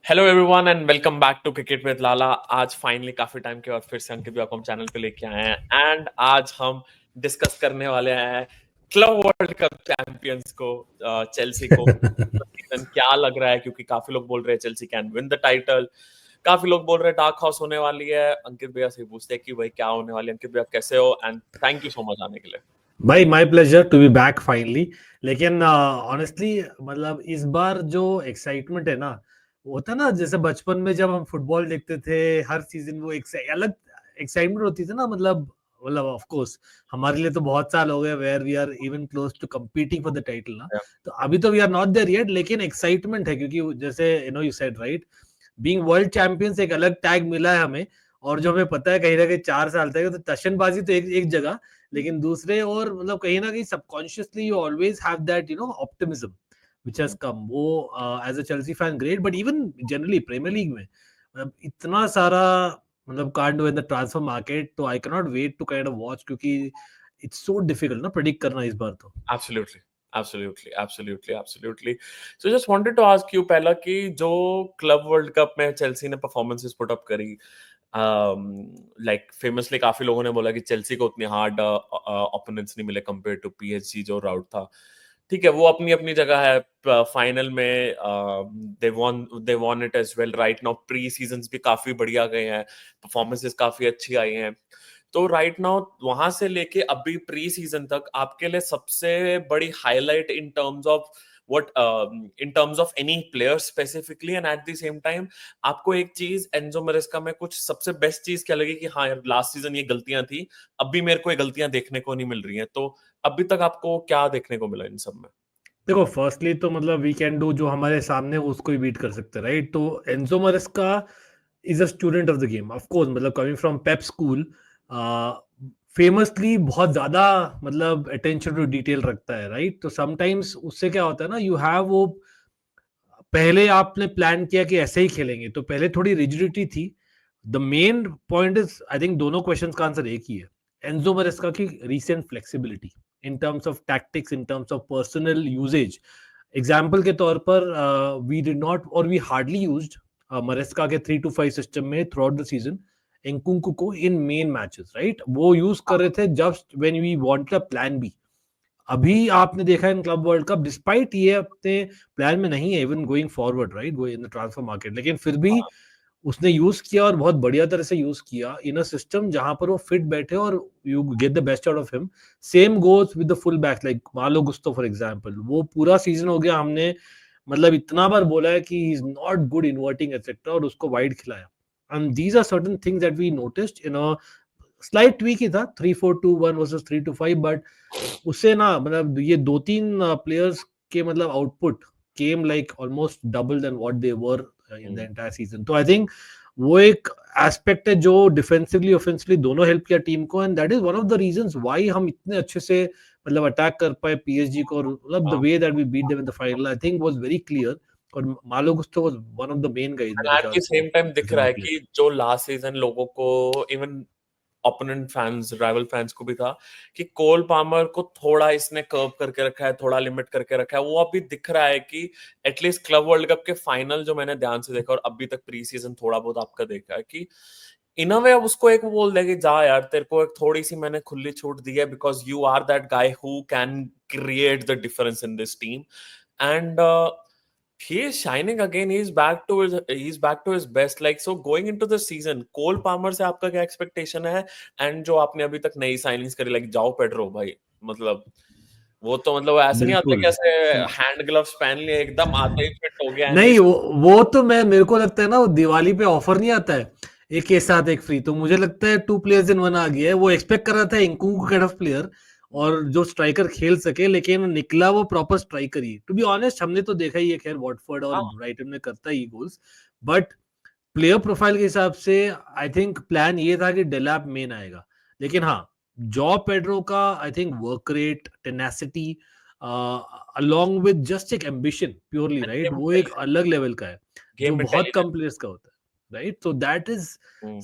Hello everyone and welcome back to cricket with Lala. आज finally काफी time के बाद फिर से अंकित भी हम चैनल पे लेके आए हैं एंड आज हम डिस्कस करने वाले हैं क्लब वर्ल्ड कप चैंपियंस को, चेल्सी को। सीजन क्या लग रहा है, क्योंकि काफी लोग बोल रहे हैं Chelsea can win the title, काफी लोग बोल रहे हैं डार्क हॉर्स होने वाली है। अंकित भैया से पूछते हैं कि भाई क्या होने वाली है। अंकित भैया कैसे हो and thank you so much आने के लिए। भाई my pleasure to be back finally. लेकिन ऑनेस्टली मतलब इस बार जो एक्साइटमेंट है ना, वो होता है ना जैसे बचपन में जब हम फुटबॉल देखते थे हर सीजन, वो एक अलग एक्साइटमेंट होती थी ना। मतलब ऑफ कोर्स हमारे लिए तो बहुत साल हो गए where we are even close to competing for the title ना। तो अभी तो we are not there yet, लेकिन एक्साइटमेंट है क्योंकि जैसे you said right, being world champions एक अलग टैग मिला है हमें। और जो हमें पता है कहीं ना कहीं 4 साल तक तो टशनबाजी तो एक जगह, लेकिन दूसरे और मतलब कहीं ना कहीं subconsciously you always have that optimism which has come. वो as a Chelsea fan great, but even generally Premier League में मतलब इतना सारा मतलब कांड हुआ इन द ट्रांसफर मार्केट, तो I can not wait to kind of watch, क्योंकि इट्स सो डिफिकल्ट ना प्रेडिक्ट करना इस बार तो। Absolutely, absolutely, absolutely, absolutely. So just wanted to ask you पहला कि जो क्लब वर्ल्ड कप में चेल्सी ने परफॉर्मेंसेस पुट अप करी, लाइक फेमसली काफी लोगों ने बोला कि चेल्सी को उतने हार्ड ओपोनेंट्स नहीं मिले कंपेयर टू पीएसजी जो राउट था। ठीक है, वो अपनी अपनी जगह है। फाइनल में they won it as well. Right now pre seasons भी काफी बढ़िया गए हैं, परफॉर्मेंसेस काफी अच्छी आई हैं। तो राइट नाउ वहां से लेके अभी प्री सीजन तक आपके लिए सबसे बड़ी highlight in terms of what, in terms of any player specifically and at the same time आपको एक चीज एंजो मरेस्का में कुछ सबसे बेस्ट चीज क्या लगी कि हाँ यार लास्ट सीजन ये गलतियां थी, अभी मेरे को ये गलतियां देखने को नहीं मिल रही हैं। तो अभी तक आपको क्या देखने को मिला इन सब में? देखो फर्स्टली तो मतलब वी कैन डू जो हमारे सामने हो, उसको ही बीट कर सकते हैं राइट। तो Enzo Maresca is a student of the game of course, मतलब coming from Pep school, famously बहुत ज्यादा मतलब अटेंशन टू डिटेल रखता है राइट। तो समटाइम्स उससे क्या होता है ना, यू हैव वो पहले आपने प्लान किया कि ऐसे ही खेलेंगे तो पहले थोड़ी रिजिडिटी थी। The main point is I think दोनों क्वेश्चंस का आंसर एक ही है, एंजो मरेस्का की recent flexibility in terms of tactics, in terms of personal usage. Example के तौर पर वी डिड नॉट और वी हार्डली यूज्ड मरेस्का के 3-5 सिस्टम में throughout the season Nkunku को इन मेन मैचेस राइट। वो use कर रहे थे just when we wanted a plan B. अभी आपने देखा इन क्लब वर्ल्ड कप डिस्पाइट ये अपने प्लान में नहीं है इवन गोइंग फॉरवर्ड राइट, वो इन द ट्रांसफर मार्केट, लेकिन फिर भी उसने यूज किया और बहुत बढ़िया तरह से यूज किया इन अ सिस्टम जहां पर वो फिट बैठे और you get the best out of him. Same goes with the full back like मालो गुस्तो फॉर एग्जांपल। वो पूरा सीजन हो गया हमने मतलब इतना बार बोला है कि he is not good inverting etcetera, और उसको वाइड खिलाया। And these are certain things that we noticed in a slight tweak ही था 3-4-2-1 वर्सेस 3-5, बट उससे ना मतलब ये 2-3 प्लेयर्स के मतलब output came like almost double than what they were in the entire season. तो आई थिंक वो एक एस्पेक्ट है जो डिफेंसिवली ऑफेंसिवली दोनों हेल्प किया टीम को, and that is one of the reasons why हम इतने अच्छे से मतलब अटैक कर पाए पीएसजी को। और मतलब the way that we beat them in the final I think was very clear, और Malo Gusto was one of the main guys and मेरे एट ख्याल द से सेम टाइम दिख जो रहा है निकले। कि जो लास्ट सीजन लोगों को, even opponent fans, rival fans को भी था कि कोल पामर को थोड़ा इसने कर्व करके रखा है, थोड़ा लिमिट करके रखा है। वो अभी दिख रहा है कि एटलीस्ट क्लब वर्ल्ड कप के फाइनल जो मैंने ध्यान से देखा और अभी तक प्री सीजन थोड़ा बहुत आपका देखा है कि इन अ वे अब उसको एक वो बोल दे कि जा यार तेरे को एक थोड़ी सी मैंने खुली छूट दी है, because you are that guy who can create the difference in this team and he is shining again. He's back to his best. Like so, going into the season, Cole Palmer से आपका क्या expectation है? And जो आपने अभी तक नई signings करी, like जाओ पेड्रो भाई, मतलब वो तो मतलब ऐसे नहीं आते बिल्कुल। कि ऐसे हैंड ग्लव्स पहन लिए एकदम आते ही फिट हो गया एंड नहीं वो तो मैं मेरे को लगता है ना, वो दिवाली पे ऑफर नहीं आता है एक के साथ एक फ्री, तो मुझे लगता है 2 प्लेयर्स इन 1 आ गया है। वो एक्सपेक्ट कर रहा था इंकुंकू काइंड ऑफ प्लेयर और जो स्ट्राइकर खेल सके, लेकिन निकला वो प्रॉपर स्ट्राइकर ही। टू बी ऑनेस्ट हमने तो देखा ही है खैर वॉटफोर्ड और हाँ, ब्राइटन में करता ही गोल्स, बट प्लेयर प्रोफाइल के हिसाब से आई थिंक प्लान ये था कि डेलैप मेन आएगा। लेकिन हाँ, जॉ पेड्रो का I think work rate, tenacity along with just एक एम्बिशन प्योरली राइट, वो एक अलग लेवल का है जो गेम बहुत इंटेलिजेंस। कम प्लेयर्स का होता है right. So that is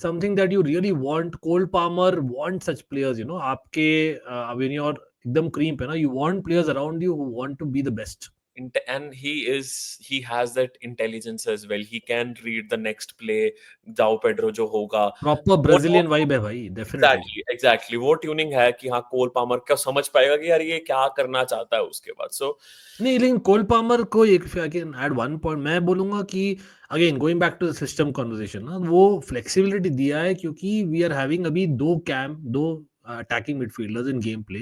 something that you really want. Cole Palmer want such players, आपके अवेन्यू और एकदम क्रीम पे ना, you want players around you who want to be the best. and he has that intelligence as well. He can read the next play. João Pedro जो होगा proper वो Brazilian vibe है भाई, definitely. Exactly वो tuning है कि हाँ Cole Palmer क्या समझ पाएगा कि यार ये क्या करना चाहता है उसके बाद। सो नहीं, लेकिन कोल पामर को एक एट वन पॉइंट मैं बोलूंगा कि again going back to the system conversation ना, वो फ्लेक्सिबिलिटी दिया है क्योंकि वी आर हैविंग अभी दो अटैकिंग मिडफील्डर्स इन गेम प्ले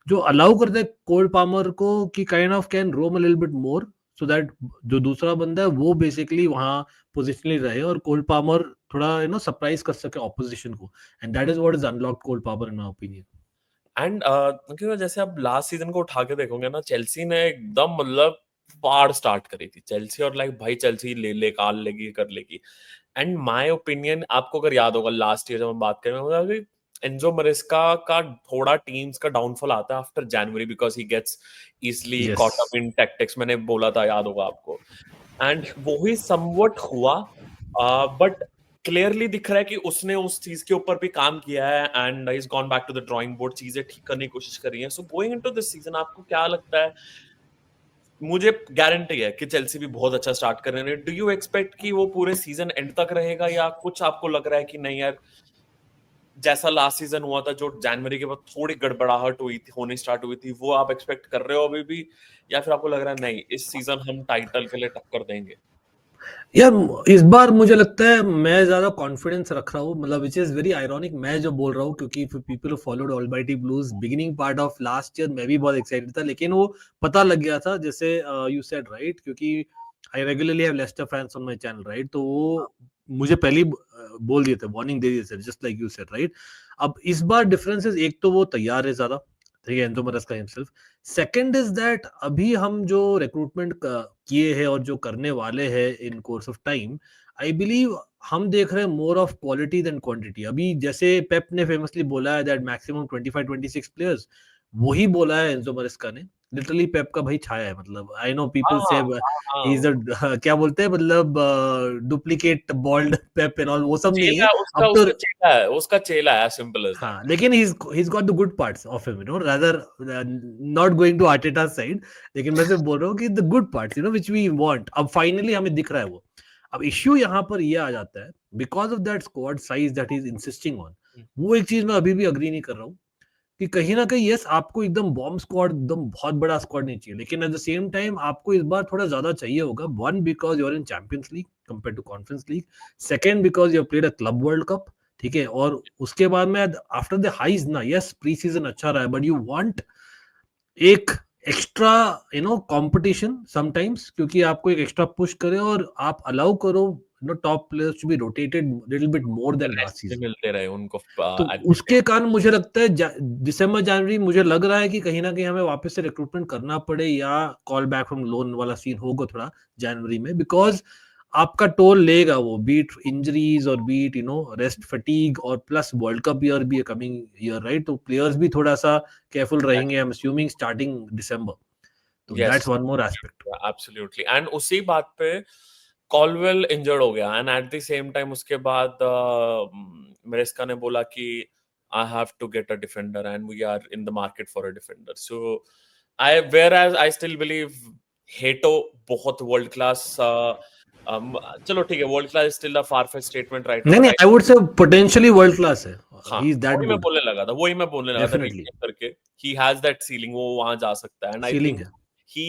जो अलाउ करते हैं कोल पामर को कि kind of can Rome a little bit more, so that जो दूसरा बंदा है वो बेसिकली वहां पोजिशनली रहे और कोल पामर थोड़ा सरप्राइज कर सके ऑपोजिशन को, and that is what is unlocked Cole Palmer in my opinion. And क्योंकि जैसे आप लास्ट सीजन को उठा के देखोगे ना, चेल्सी ने एकदम मतलब फाड़ स्टार्ट करी थी चेल्सी, और लाइक भाई चेल्सी ले काल लेगी कर लेगी। एंड माय ओपिनियन, आपको अगर याद होगा लास्ट ईयर जब हम बात करें, एंजो मरेस्का का थोड़ा टीम्स का डाउनफॉल आता है after January because he gets easily Yes. Caught up in tactics, मैंने बोला था याद होगा आपको। एंड वो ही समवट हुआ, बट क्लियरली दिख रहा है कि उसने उस चीज के ऊपर भी काम किया है and is gone back to the drawing board, चीजें ठीक करने की कोशिश कर रही है। So going into this season आपको क्या लगता है? मुझे गारंटी है कि चेल्सी भी बहुत अच्छा स्टार्ट कर रहे हैं। डू यू एक्सपेक्ट कि वो पूरे सीजन एंड तक रहेगा, या कुछ आपको लग रहा है कि नहीं यार जैसा लास्ट सीजन हुआ था जो जनवरी के बाद थोड़ी गड़बड़ाहट हुई थी होनी स्टार्ट हुई थी, वो आप एक्सपेक्ट कर रहे हो अभी भी, या फिर आपको लग रहा है नहीं इस सीजन हम टाइटल के लिए टक्कर देंगे? यार इस बार मुझे लगता है मैं ज्यादा कॉन्फिडेंस रख रहा हूँ, मतलब विच इज वेरी आयरॉनिक मैं जो बोल रहा हूँ, क्योंकि people followed almighty blues beginning part of last year मैं भी बहुत एक्साइटेड था, लेकिन वो पता लग गया था जैसे यू सेड राइट, क्योंकि I regularly have Leicester fans on my channel right, तो वो मुझे पहले ही बोल दिए थे, वार्निंग दे दिए थे, just like you said right. अब इस बार डिफरेंसेस, एक तो वो तैयार है ज्यादा, ठीक है, Enzo मरेस्का himself. Second is that अभी हम जो रिक्रूटमेंट किए हैं और जो करने वाले हैं in course of time, I believe हम देख रहे हैं more of quality than quantity. अभी जैसे पेप ने फेमसली बोला है दैट मैक्सिमम 25-26 प्लेयर्स, वही बोला है एंजो मरेस्का ने, लिटरली पेप का भाई छाया है, मतलब आई नो हाँ पीपल से हाँ ही इज क्या बोलते हैं, मतलब duplicate bald Pep and all, वो सब नहीं है चेला उसका अब तो। उसका चेला है, सिंपल एज हाँ, दैट। लेकिन he's got the good parts of him, rather not going to Arteta's side, लेकिन मैं सिर्फ बोल रहा हूँ कि the good parts, which we want, अब finally हमें दिख रहा है वो। अब इश्यू यहाँ पर ये आ जाता है because of that squad size that he's insisting on, वो एक चीज मैं अभी भी अग्री नहीं कर रहा हूँ कि कहीं ना कहीं यस आपको एकदम बॉम्ब स्क्वाड, एकदम बहुत बड़ा स्क्वाड नहीं चाहिए, लेकिन एट द सेम टाइम आपको इस बार थोड़ा ज्यादा चाहिए होगा। One, because you are in champions league compare to conference league. Second, because you played a club world cup, ठीक है, और उसके बाद में आफ्टर द हाइज ना, यस प्री सीजन अच्छा रहा है, बट यू वांट एक एक्स्ट्रा कंपटीशन समटाइम्स, क्योंकि आपको एक एक्स्ट्रा पुश करे और आप अलाउ करो top players to be rotated little bit more than last rest भी सीजन। मिलते रहे उनको तो at the उसके कारण मुझे लगता है दिसंबर जनवरी मुझे लग रहा है कि कहीं ना कहीं हमें वापस से रिक्रूटमेंट करना पड़े या कॉल बैक फ्रॉम लोन वाला सीन होगा थोड़ा जनवरी में, बिकॉज आपका टोल लेगा वो, बीट इंजरीज और बीट रेस्ट फटीग, और प्लस वर्ल्ड कप ईयर भी कमिंग ईयर राइट, तो प्लेयर्स भी थोड़ा सा केयरफुल रहेंगे, आई एम अज्यूमिंग स्टार्टिंग दिसंबर। तो that's yes one more aspect. Absolutely. And उसी बात पे कॉलवेल इंजर्ड हो गया, and at the same time उसके बाद मेरेस्का ने बोला कि I have to get a defender and we are in the market for a defender. So I whereas I still believe Hato बहुत वर्ल्ड क्लास, चलो ठीक है world class still a far fetch statement right now, नहीं but नहीं, I would say potentially world class है, हाँ he is that good, वही मैं बोलने लगा था डेफिनेटली रिक्लेम करके, ही हैज दैट सीलिंग, वो वहां जा सकता है, एंड आई सीलिंग थिंक है। he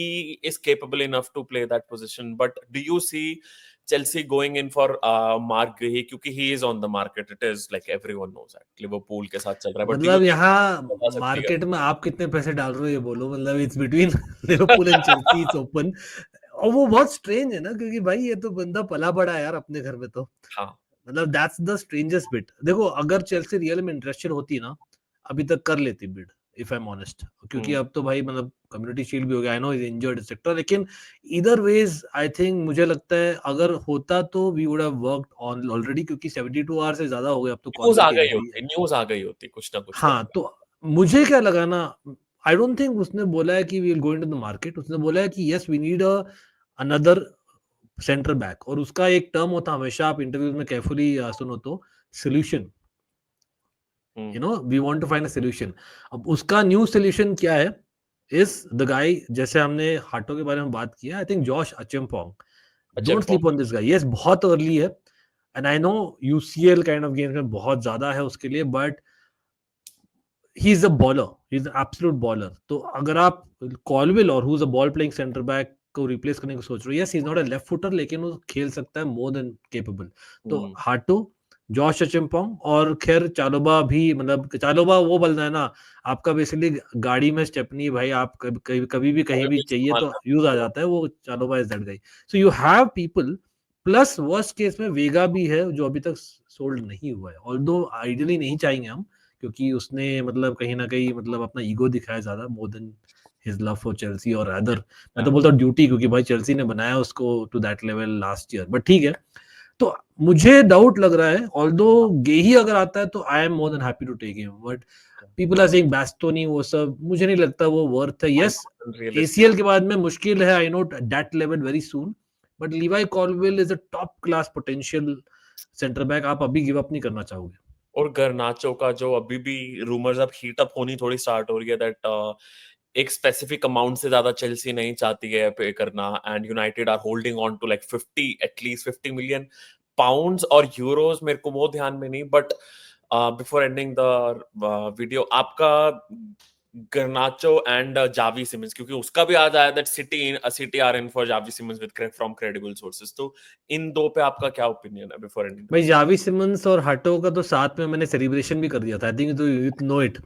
is capable enough to play that position. But do you see Chelsea going in for Mark Guehi, क्योंकि he is on the market, it is like everyone knows that Liverpool के साथ चल रहा है, but do you मतलब think यहाँ बता सकती है? मार्केट में आप कितने पैसे डाल रहे हो ये बोलो, मतलब it's between Liverpool and Chelsea, it's open. और वो बहुत स्ट्रेंज है ना, क्योंकि भाई ये तो बंदा पला बड़ा है यार अपने घर में, तो हाँ मतलब दैट्स द स्ट्रेंजेस्ट बिट। देखो अगर चेल्सी रियल में इंटरेस्टेड होती ना, अभी तक कर लेती bid, if I am honest, क्योंकि अब तो भाई मतलब कम्युनिटी शील्ड भी हो गया, I know is injured etcetera, लेकिन इधर वेज आई थिंक मुझे लगता है अगर होता तो we would have worked on already, क्योंकि 72 आवर से ज्यादा हो गया अब तो कॉलवेल की एंट्री है। न्यूज आ गई होती कुछ ना कुछ हाँ, करके। तो मुझे क्या लगा ना, आई डोंट थिंक उसने बोला है कि we will go into the market, उसने बोला है कि yes we need another centre back, और उसका एक टर्म होता है हमेशा, आप इंटरव्यूज में केयरफुली सुनो तो, solution, we want to find a solution. अब उसका न्यू सोल्यूशन क्या है, इज द गाय, जैसे हमने हाटो के बारे में बात किया, I think Josh Acheampong, don't Acheampong. Sleep on this guy. Yes, बहुत अर्ली है, and I know UCL kind of games में बहुत ज्यादा है उसके लिए, but he is a baller, he is absolute baller. तो अगर आप कॉलविल और who is a ball playing centre back को रिप्लेस करने को सोच रहे हो, yes he is not a left footer, लेकिन वो खेल सकता है मोर देन केपेबल। तो हाटो, जॉश अचेम्पोंग, और खैर चालोबा भी, मतलब चालोबा वो बंदा है ना आपका, बेसिकली गाड़ी में स्टेपनी भाई, आप कभी भी कहीं भी चाहिए तो यूज आ जाता है, वो चालोबा is that guy. So you have people, plus worst case में वेगा भी है जो अभी तक सोल्ड नहीं हुआ है, ऑल्दो आइडियली नहीं चाहेंगे हम, क्योंकि उसने मतलब कहीं ना कहीं मतलब अपना ईगो दिखाया ज्यादा, more than his love for Chelsea और अदर, मैं तो बोलता हूँ ड्यूटी, क्योंकि भाई चेल्सी ने बनाया उसको to that level last year, but ठीक है। तो मुझे डाउट लग रहा है, ऑल्दो गेही अगर आता है तो I am more than happy to take him, but people are saying Bastoni, वो सब मुझे नहीं लगता वो वर्थ है। यस, एसीएल के बाद में मुश्किल है, I know that level very soon, but लीवाई कॉलविल is a top class potential centre back, आप अभी गिव अप नहीं करना चाहोगे। और गर्नाचो का जो अभी भी रूमर्स अब हीट अप होनी थोड़ी स्टार्ट हो रही है, दैट एक स्पेसिफिक अमाउंट से ज्यादा चेल्सी नहीं चाहती है पे करना, and United are holding on to like 50, at least 50 million pounds और यूरोस, मेरे को वो ध्यान में नहीं, but before ending the video, आपका गर्नाचो एंड जावी सिमंस, क्योंकि उसका भी आज आया that City are in for Xavi Simons with from credible sources, तो इन दो पे आपका क्या ओपिनियन है बिफोर एंडिंग? भाई जावी सिमंस और हटो का तो साथ में मैंने सेलिब्रेशन भी कर दिया था, आई थिंक तो यू नो इट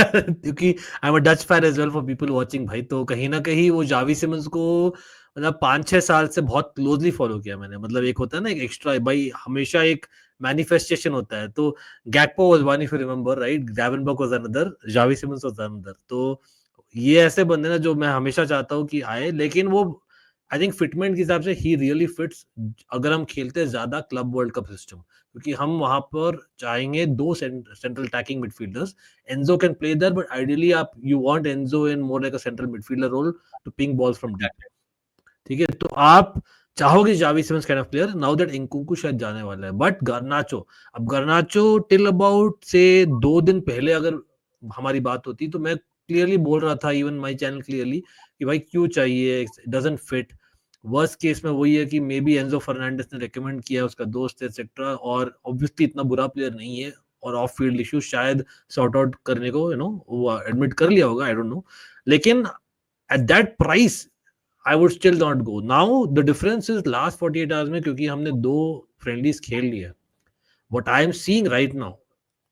क्योंकि I am a Dutch fan as well for people watching भाई, तो कहीं ना कहीं वो जावी सिमंस को मतलब 5-6 साल से बहुत क्लोजली फॉलो किया मैंने, मतलब एक होता है ना एक एक्स्ट्रा भाई, हमेशा एक मैनिफेस्टेशन होता है, तो Gakpo was one, if you remember right, Gravenberch was another, Xavi Simons was another, तो ये ऐसे बंदे ना जो मैं हमेशा चाहता हूँ कि आए, लेकिन वो आई थिंक फिटमेंट के हिसाब से ही रियली फिट्स, अगर हम खेलते हैं ज्यादा क्लब वर्ल्ड कप सिस्टम, क्योंकि हम वहां पर चाहेंगे दो central attacking midfielders, Enzo can play there, but ideally आप you want Enzo in more like a central midfielder role to ping balls from deep, ठीक है, तो आप चाहोगे Xavi Simons kind of player, now that Nkunku शायद जाने वाला है, बट गर्नाचो, अब गर्नाचो टिल अबाउट से 2 दिन पहले अगर हमारी बात होती तो मैं क्लियरली बोल रहा था, इवन माय चैनल क्लियरली, कि भाई क्यों चाहिए, डजंट फिट। वर्स्ट केस में वही है कि मे बी एंजो फर्नांडिस ने रेकमेंड किया, उसका दोस्त है एक्सेट्रा, और ऑब्वियसली इतना बुरा प्लेयर नहीं है, और ऑफ फील्ड इश्यूज शायद सॉर्ट आउट करने को वो एडमिट कर लिया होगा, आई डोंट नो, लेकिन at that price I would still not go. Now the difference is last 48 hours में, क्योंकि हमने 2 फ्रेंडलीज खेल लिया, what I am seeing right now,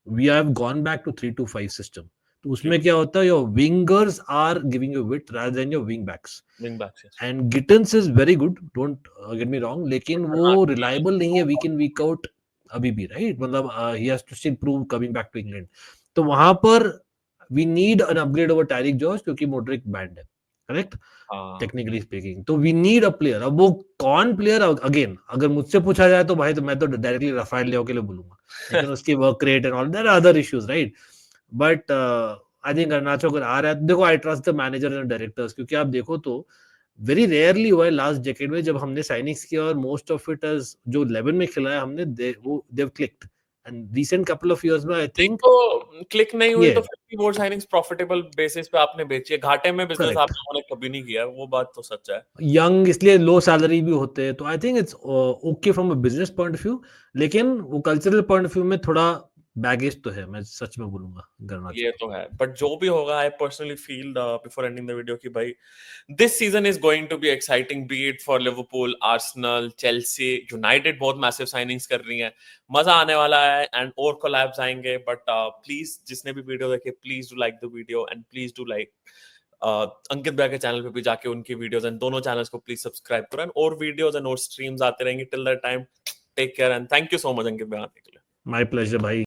we have gone back to 3-5 system, तो उसमें क्या होता है, your wingers are giving you width rather than your wing backs, wing backs, yes. and Gittins is very good, don't get me wrong, लेकिन वो reliable नहीं है week in week out अभी भी, right, मतलब he has to still prove coming back to England, तो वहां पर we need an upgrade over Tyreek Jones, क्योंकि Modric banned है, करेक्ट, टेक्निकली स्पीकिंग, तो वी नीड अ प्लेयर। अब वो कौन प्लेयर, अगेन अगर मुझसे पूछा जाए तो भाई, तो मैं तो डायरेक्टली राफेल लियो के लिए बोलूंगा, लेकिन उसकी work rate and all there are other issues, right, but I think garnacho अगर आ रहा है, देखो I trust the manager and directors, क्योंकि आप देखो तो वेरी रेयरली हुआ है लास्ट डेकेड में जब हमने साइनिंग्स किया और मोस्ट ऑफ इट एज जो 11 में खिलाया हमने, वो they've clicked, and recent couple of years में आई नहीं थिंक तो क्लिक नहीं हुई ये तो फिर भी वो साइनिंग्स प्रॉफिटेबल बेसिस पे आपने बेची है, घाटे में बिजनेस आप करेक्ट, लोगों ने कभी नहीं किया, वो बात तो सच है। यंग इसलिए लो सैलरी भी होते हैं, तो I think it's okay from a business point of view, लेकिन वो कल्चरल पॉइंट ऑफ व्यू में थोड़ा बैगेज तो है, मैं सच में बोलूंगा गर्नाचो ये को। तो है, बट जो भी होगा, I personally feel before ending the video कि भाई this season is going to be exciting, be it for Liverpool, Arsenal, Chelsea, United बहुत मैसिव साइनिंग्स कर रही हैं, मजा आने वाला है, एंड और कोलैब्स आएंगे, बट प्लीज जिसने भी वीडियो देखे, please do like the video, and please do like Ankit भैया के चैनल पे भी जाके उनकी वीडियोस, एंड दोनों चैनल्स को प्लीज सब्सक्राइब करो, एंड और वीडियोस एंड और स्ट्रीम्स आते रहेंगे, till that time take care, and thank you so much Ankit भैया आने के लिए। माय प्लेजर भाई।